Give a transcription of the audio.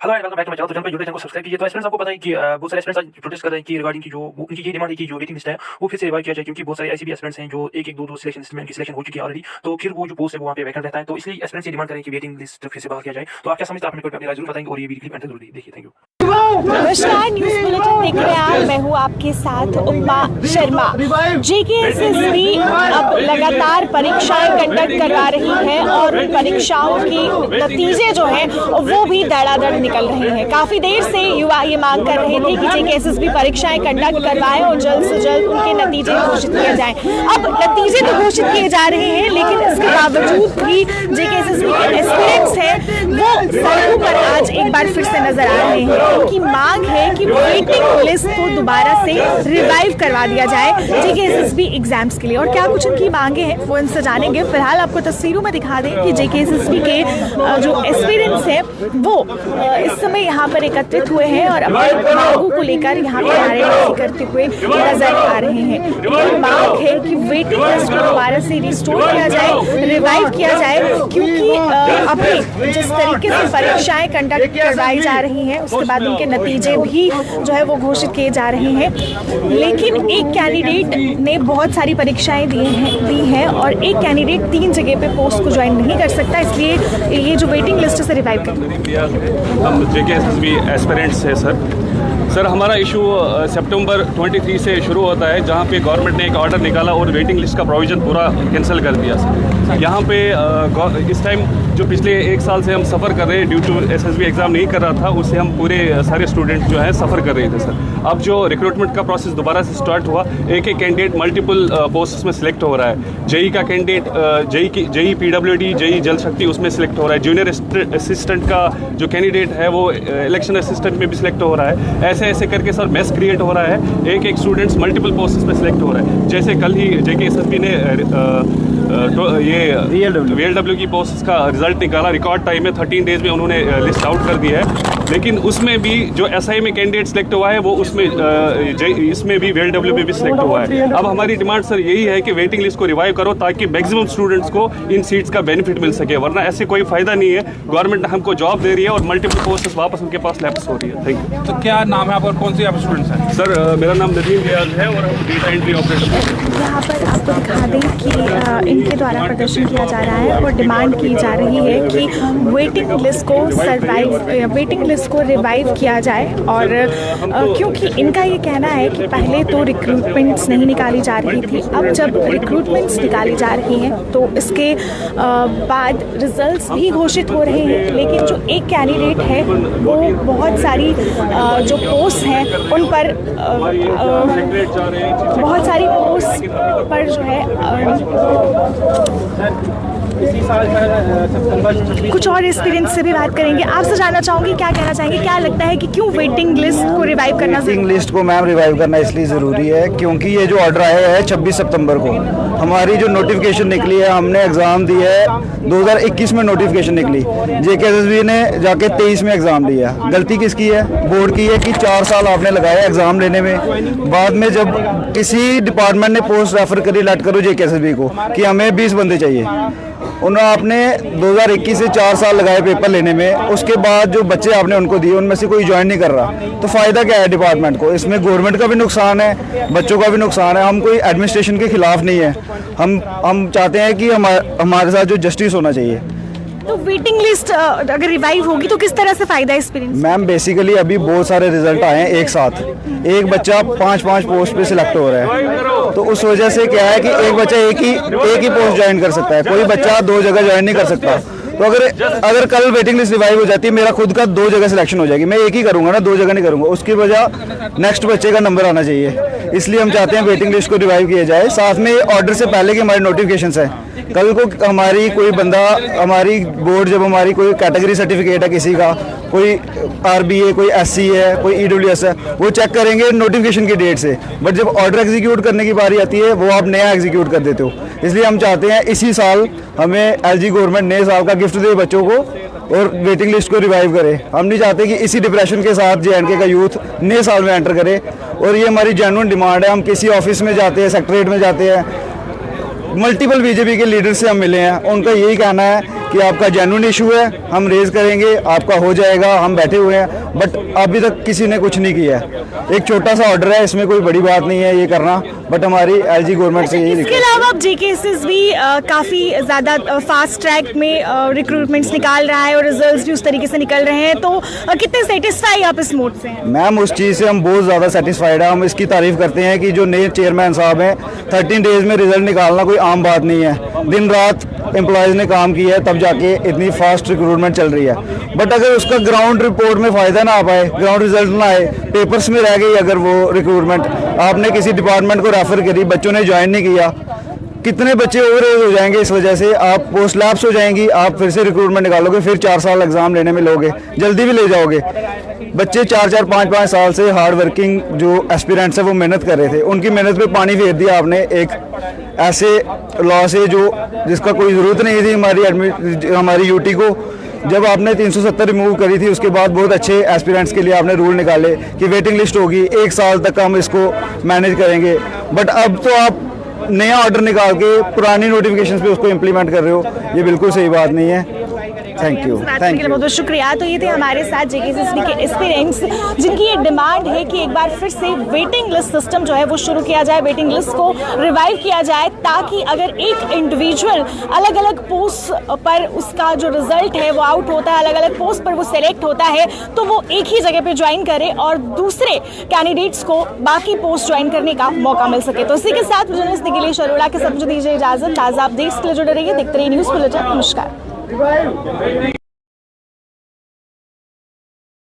Hello and welcome back to my channel. तो channel पे जुड़े, चैनल को सब्सक्राइब कीजिए। तो एस्पिरेंट्स आपको पता है कि बहुत सारे एस्पिरेंट्स आज प्रोटेस्ट कर रहे हैं कि रिगार्डिंग की जो उनकी ये डिमांड है कि जो वेटिंग लिस्ट है वो फिर से रिवाइव किया जाए, क्योंकि बहुत सारे ऐसे भी एस्पिरेंट्स हैं जो एक दो सिलेक्शन लिस्ट में उनकी सिलेक्शन हो चुकी है ऑलरेडी। तो फिर वो जो पोस्ट है वो वहाँ पे वैकेंट रहता है, तो इसलिए एस्पिरेंट्स ये डिमांड करें कि वेटिंग लिस्ट फिर से बहाल किया जाए। तो आप क्या समझते हैं, आप अपनी राय जरूर बताएंगे और ये वीडियो क्लिप जरूर देखिए। Thank you. नमस्कार, न्यूज बुलेटिन देख रहे हैं आप। मैं हूँ आपके साथ उमा शर्मा। जेकेएसएसबी अब लगातार परीक्षाएं कंडक्ट करवा रही है और परीक्षाओं की नतीजे जो हैं वो भी धड़ाधड़ निकल रहे हैं। काफी देर से युवा ये मांग कर रहे थे कि जेकेएसएसबी परीक्षाएं कंडक्ट करवाए और जल्द से जल्द उनके नतीजे घोषित किए जाएं। अब नतीजे तो घोषित किए जा रहे हैं, लेकिन इसके बावजूद भी जेकेएसएसबी के एस्पिरेंट्स हैं वो सड़कों पर आज एक बार फिर से नजर आ रहे हैं। उनकी मांग है कि वेटिंग लिस्ट को दोबारा से रिवाइव करवा दिया जाए जेकेएसएसबी एग्जाम्स के लिए। और क्या कुछ उनकी मांगे हैं वो इनसे जानेंगे। फिलहाल आपको तस्वीरों में दिखा दें कि जेकेएसएसबी के जो एस्पिरेंट्स हैं वो इस समय यहाँ पर एकत्रित हुए हैं और अपनी मांगों को लेकर यहाँ पे नारेबाजी करते हुए नजर आ रहे हैं। इनकी मांग है कि वेटिंग लिस्ट को दोबारा से रिस्टोर किया जाए, रिवाइव किया जाए, क्योंकि अभी जिस तरीके से परीक्षाएं कंडक्ट करवाई जा रही हैं उसके बाद उनके नतीजे भी जो है वो घोषित किए जा रहे हैं। लेकिन एक कैंडिडेट ने बहुत सारी परीक्षाएं दी हैं और एक कैंडिडेट 3 जगह पे पोस्ट को ज्वाइन नहीं कर सकता, इसलिए ये जो वेटिंग लिस्ट से रिवाइव कर हम जेकेएसएसबी एस्पिरेंट्स है सर हमारा इशू सितंबर 23 से शुरू होता है, जहाँ पे गवर्नमेंट ने एक ऑर्डर निकाला और वेटिंग लिस्ट का प्रोविज़न पूरा कैंसिल कर दिया सर। यहाँ पे इस टाइम जो पिछले 1 साल से हम सफ़र कर रहे हैं ड्यू टू एसएसबी एग्ज़ाम नहीं कर रहा था, उससे हम पूरे सारे स्टूडेंट जो है सफ़र कर रहे थे सर। अब जो रिक्रूटमेंट का प्रोसेस दोबारा से स्टार्ट हुआ, एक कैंडिडेट मल्टीपल पोस्ट में सिलेक्ट हो रहा है। जेई का कैंडिडेट जेई पीडब्ल्यूडी जेई जल शक्ति उसमें सिलेक्ट हो रहा है। जूनियर असिस्टेंट का जो कैंडिडेट है वो इलेक्शन असिस्टेंट में भी सिलेक्ट हो रहा है। ऐसे करके सर मेस क्रिएट हो रहा है, एक स्टूडेंट्स मल्टीपल पोस्ट्स में सिलेक्ट हो रहा है। जैसे कल ही जेकेएसएसबी ने ये वीएलडब्ल्यू की पोस्ट का रिजल्ट निकाला, रिकॉर्ड टाइम में 13 डेज में उन्होंने लिस्ट आउट कर दिया है। लेकिन उसमें भी जो एसआई में कैंडिडेट सिलेक्ट हुआ है वो उसमें इसमें भी वीएलडब्ल्यू में भी सिलेक्ट हुआ है। अब हमारी डिमांड सर यही है कि वेटिंग लिस्ट को रिवाइव करो ताकि मैक्सिमम स्टूडेंट्स को इन सीट्स का बेनिफिट मिल सके, वरना ऐसे कोई फायदा नहीं है। गवर्नमेंट हमको जॉब दे रही है और मल्टीपल पोस्ट्स वापस उनके पास लैप्स हो रही है। Thank you. तो क्या नाम है आप और कौन से आप स्टूडेंट्स हैं? सर मेरा नाम नदीम रियाज है और हम डेटा एंट्री ऑपरेटर। यहाँ पर आपको दिखा दें कि इनके द्वारा प्रदर्शन किया जा रहा है और डिमांड की जा रही है कि वेटिंग लिस्ट को रिवाइव किया जाए। और क्योंकि इनका ये कहना है कि पहले तो रिक्रूटमेंट्स नहीं निकाली जा रही थी, अब जब रिक्रूटमेंट्स निकाली जा रही हैं तो इसके बाद रिजल्ट्स भी घोषित हो रहे हैं। लेकिन जो एक कैंडिडेट है वो बहुत सारी जो पोस्ट हैं उन पर बहुत सारी पोस्ट पर जो है कुछ और एक्सपीरियंस से भी बात करेंगे। आपसे जानना चाहूँगी क्या कहना चाहेंगे, क्या लगता है कि क्यों वेटिंग लिस्ट को रिवाइव करना? वेटिंग लिस्ट को मैम रिवाइव करना इसलिए ज़रूरी है क्योंकि ये जो ऑर्डर आया है 26 सितंबर को, हमारी जो नोटिफिकेशन निकली है, हमने एग्ज़ाम दिया है 2021 में नोटिफिकेशन निकली, जेकेएसएसबी ने जाके 23 में एग्ज़ाम दिया। गलती किसकी है? बोर्ड की है कि 4 साल आपने लगाया एग्ज़ाम लेने में। बाद में जब किसी डिपार्टमेंट ने पोस्ट रेफर करी लेट करो जेकेएसएसबी को कि हमें 20 बंदे चाहिए, उन्होंने आपने 2021 से 4 साल लगाए पेपर लेने में, उसके बाद जो बच्चे आपने उनको दिए उनमें से कोई ज्वाइन नहीं कर रहा, तो फ़ायदा क्या है डिपार्टमेंट को? इसमें गवर्नमेंट का भी नुकसान है, बच्चों का भी नुकसान है। हम कोई एडमिनिस्ट्रेशन के खिलाफ नहीं है, हम चाहते हैं कि हमारे साथ जो जस्टिस होना चाहिए। तो वेटिंग लिस्ट अगर रिवाइव होगी तो किस तरह से फायदा है एक्सपीरियंस? मैम बेसिकली अभी बहुत सारे रिजल्ट आए हैं एक साथ, एक बच्चा 5-5 पोस्ट पे सिलेक्ट हो रहा है, तो उस वजह से क्या है कि एक बच्चा एक ही पोस्ट ज्वाइन कर सकता है, कोई बच्चा 2 जगह ज्वाइन नहीं कर सकता। तो अगर कल वेटिंग लिस्ट रिवाइव हो जाती है, मेरा खुद का 2 जगह सिलेक्शन हो जाएगी, मैं एक ही करूंगा ना, 2 जगह नहीं करूंगा, उसकी वजह नेक्स्ट बच्चे का नंबर आना चाहिए। इसलिए हम चाहते हैं वेटिंग लिस्ट को रिवाइव किया जाए। साथ में ऑर्डर से पहले की हमारी नोटिफिकेशन है, कल को हमारी कोई बंदा, हमारी बोर्ड जब हमारी कोई कैटेगरी सर्टिफिकेट है किसी का, कोई आरबीए, कोई एससी है, कोई ईडब्ल्यूएस है, वो चेक करेंगे नोटिफिकेशन की डेट से, बट जब ऑर्डर एग्जीक्यूट करने की बारी आती है वो आप नया एग्जीक्यूट कर देते हो। इसलिए हम चाहते हैं इसी साल हमें एलजी गवर्नमेंट नए साल का गिफ्ट दे बच्चों को और वेटिंग लिस्ट को रिवाइव करे। हम नहीं चाहते कि इसी डिप्रेशन के साथ जेएंडके का यूथ नए साल में एंटर करे, और ये हमारी जेन्युइन डिमांड है। हम किसी ऑफिस में जाते हैं, सेक्रेटरीट में जाते हैं, मल्टीपल बीजेपी के लीडर से हम मिले हैं, उनका यही कहना है कि आपका जेन्युइन इशू है, हम रेज करेंगे, आपका हो जाएगा, हम बैठे हुए हैं। बट अभी तक किसी ने कुछ नहीं किया है। एक छोटा सा ऑर्डर है, इसमें कोई बड़ी बात नहीं है ये करना, बट हमारी एलजी गवर्नमेंट से यही इसके अलावा अब जेकेएसएसबी काफ़ी ज़्यादा फास्ट ट्रैक में रिक्रूटमेंट्स निकाल रहा है और रिजल्ट्स भी उस तरीके से निकल रहे हैं, तो कितने सेटिस्फाई आप इस मोड से हैं? मैम उस चीज़ से हम बहुत ज़्यादा सेटिस्फाइड हैं। हम इसकी तारीफ़ करते हैं कि जो नए चेयरमैन साहब हैं, 13 डेज़ में रिजल्ट निकालना कोई आम बात नहीं है। दिन रात एम्प्लॉयज़ ने काम किया है, तब जाके इतनी फास्ट रिक्रूटमेंट चल रही है। बट अगर उसका ग्राउंड रिपोर्ट में फ़ायदा ना आ पाए, ग्राउंड रिजल्ट ना आए, पेपर्स में रह गई अगर वो रिक्रूटमेंट, आपने किसी डिपार्टमेंट को रेफ़र करी, बच्चों ने ज्वाइन नहीं किया, कितने बच्चे ओवर एज हो जाएंगे इस वजह से, आप पोस्ट लैप्स हो जाएंगी, आप फिर से रिक्रूटमेंट निकालोगे, फिर 4 साल एग्जाम लेने में लोगे, जल्दी भी ले जाओगे। बच्चे 4-4, 5-5 साल से हार्ड वर्किंग जो एस्पिरेंट्स है वो मेहनत कर रहे थे, उनकी मेहनत पे पानी फेर दिया आपने एक ऐसे लॉ से जो जिसका कोई ज़रूरत नहीं थी हमारी यूटी को। जब आपने 370 रिमूव करी थी, उसके बाद बहुत अच्छे एस्पिरेंट्स के लिए आपने रूल निकाले कि वेटिंग लिस्ट होगी, 1 साल तक हम इसको मैनेज करेंगे। बट अब तो आप नया ऑर्डर निकाल के पुरानी नोटिफिकेशंस पे उसको इम्प्लीमेंट कर रहे हो, ये बिल्कुल सही बात नहीं है। थैंक यू, बात करने के लिए बहुत बहुत शुक्रिया। तो ये थे हमारे साथ जेकेएसएसबी के एस्पिरेंट्स जिनकी ये डिमांड है कि एक बार फिर से वेटिंग लिस्ट सिस्टम जो है वो शुरू किया जाए, वेटिंग लिस्ट को रिवाइव किया जाए, ताकि अगर एक इंडिविजुअल अलग अलग पोस्ट पर उसका जो रिजल्ट है वो आउट होता है, अलग अलग पोस्ट पर वो सेलेक्ट होता है, तो वो एक ही जगह पे ज्वाइन करे और दूसरे कैंडिडेट्स को बाकी पोस्ट ज्वाइन करने का मौका मिल सके। तो इसी के साथ जर्नलिस्ट निखिलेश अरोड़ा के साथ मुझे दीजिए इजाजत। ताज़ा अपडेट्स के लिए जुड़े रहिए, देखते रहिए न्यूज़ बुलेटिन। नमस्कार।